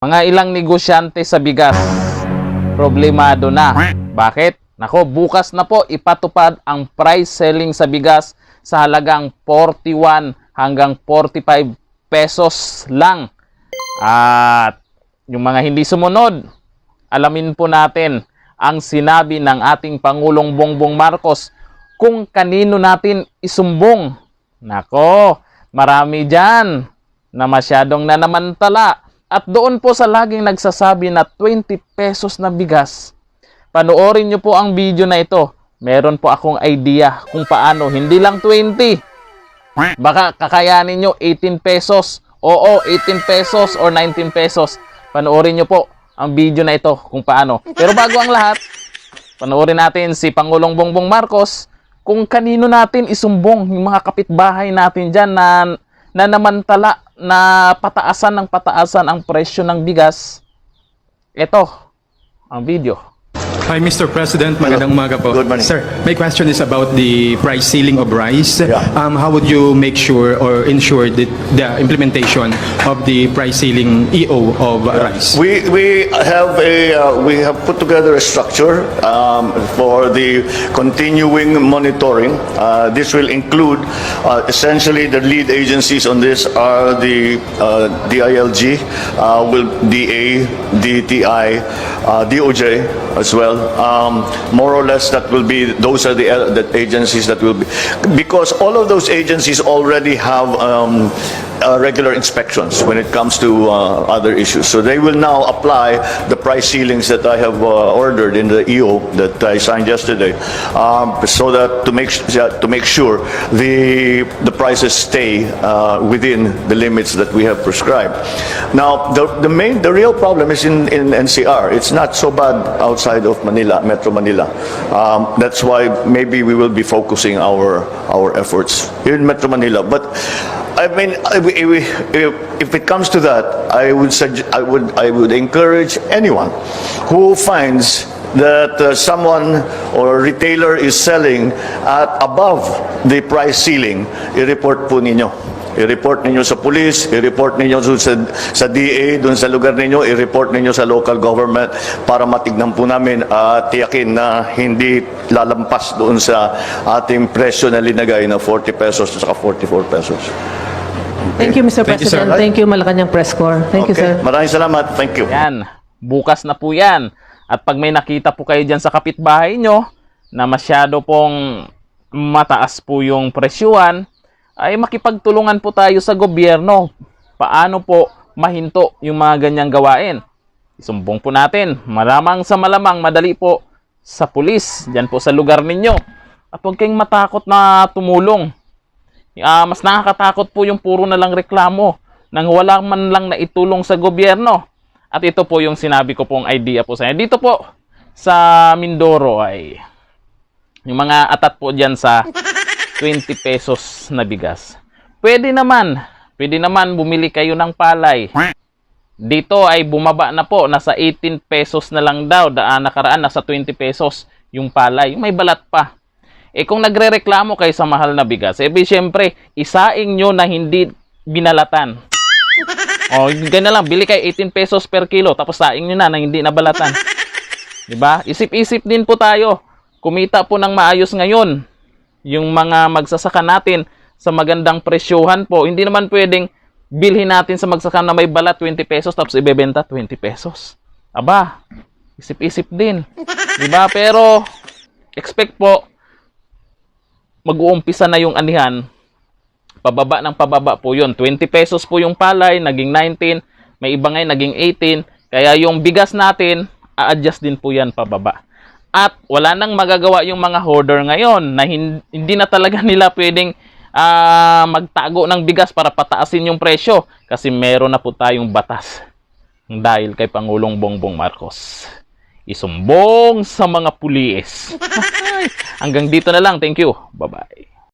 Mga ilang negosyante sa bigas, problemado na. Bakit? Nako, bukas na po ipatupad ang price selling sa bigas sa halagang 41 hanggang 45 pesos lang. At yung mga hindi sumunod, alamin po natin ang sinabi ng ating Pangulong Bongbong Marcos kung kanino natin isumbong. Nako, marami dyan na masyadong nanamantala. At doon po sa laging nagsasabi na 20 pesos na bigas, panoorin nyo po ang video na ito. Meron po akong idea kung paano, hindi lang 20. Baka kakayanin nyo 18 pesos. Oo, 18 pesos or 19 pesos. Panoorin nyo po ang video na ito kung paano. Pero bago ang lahat, panoorin natin si Pangulong Bongbong Marcos kung kanino natin isumbong yung mga kapitbahay natin dyan na namantala na pataasan ng pataasan ang presyo ng bigas. Ito ang video. Hi, Mr. President. Magandang umaga po. Good morning. Sir, my question is about the price ceiling of rice. Yeah. How would you make sure or ensure the implementation of the price ceiling EO of rice? We have put together a structure for the continuing monitoring. This will include essentially the lead agencies on this are the DILG, DA, DTI, DOJ as well. More or less, those are the agencies that will be, because all of those agencies already have regular inspections when it comes to other issues. So they will now apply the price ceilings that I have ordered in the EO that I signed yesterday, so that to make sure the prices stay within the limits that we have prescribed. Now, the real problem is in NCR. It's not so bad outside of Manila, Metro Manila. That's why maybe we will be focusing our efforts here in Metro Manila. But I mean, if it comes to that, I would encourage anyone who finds that someone or retailer is selling at above the price ceiling, i-report po ninyo. I-report ninyo sa police, i-report ninyo sa DA, dun sa lugar ninyo, i-report ninyo sa local government para matignan po namin at tiyakin na hindi lalampas doon sa ating presyo na linagay na 40 pesos at 44 pesos. Thank you, Mr. Thank you, President. sir. Thank you, Malacanang Press Corps. Thank you, sir. Maraming salamat. Thank you. Yan, bukas na po yan. At pag may nakita po kayo dyan sa kapitbahay nyo na masyado pong mataas po yung presyuhan, ay makipagtulungan po tayo sa gobyerno. Paano po mahinto yung mga ganyang gawain? Isumbong po natin. Malamang sa malamang, madali po sa pulis, dyan po sa lugar ninyo. At huwag kayong matakot na tumulong. Mas nakakatakot po yung puro na lang reklamo nang wala man lang na itulong sa gobyerno. At ito po yung sinabi ko pong idea po sa inyo. Dito po sa Mindoro ay yung mga atat po dyan sa 20 pesos na bigas. Pwede naman bumili kayo ng palay. Dito ay bumaba na po, nasa 18 pesos na lang daw. Nakaraan nasa 20 pesos yung palay. May balat pa. Kung nagrereklamo kayo sa mahal na bigas, siyempre, isaing nyo na hindi binalatan. Ganyan lang, bili kayo 18 pesos per kilo, tapos saing nyo na hindi nabalatan. Diba? Isip-isip din po tayo. Kumita po ng maayos ngayon. Yung mga magsasaka natin sa magandang presyohan po, hindi naman pwedeng bilhin natin sa magsasaka na may balat 20 pesos tapos ibebenta 20 pesos. Aba, isip-isip din. Diba? Pero, expect po, mag-uumpisa na yung anihan, pababa ng pababa po yun. 20 pesos po yung palay, naging 19, may iba ngayon naging 18, kaya yung bigas natin, a-adjust din po yan pababa. At wala nang magagawa yung mga hoarder ngayon na hindi na talaga nila pwedeng magtago ng bigas para pataasin yung presyo kasi meron na po tayong batas dahil kay Pangulong Bongbong Marcos. Isumbong sa mga pulis. Hanggang dito na lang. Thank you. Bye-bye.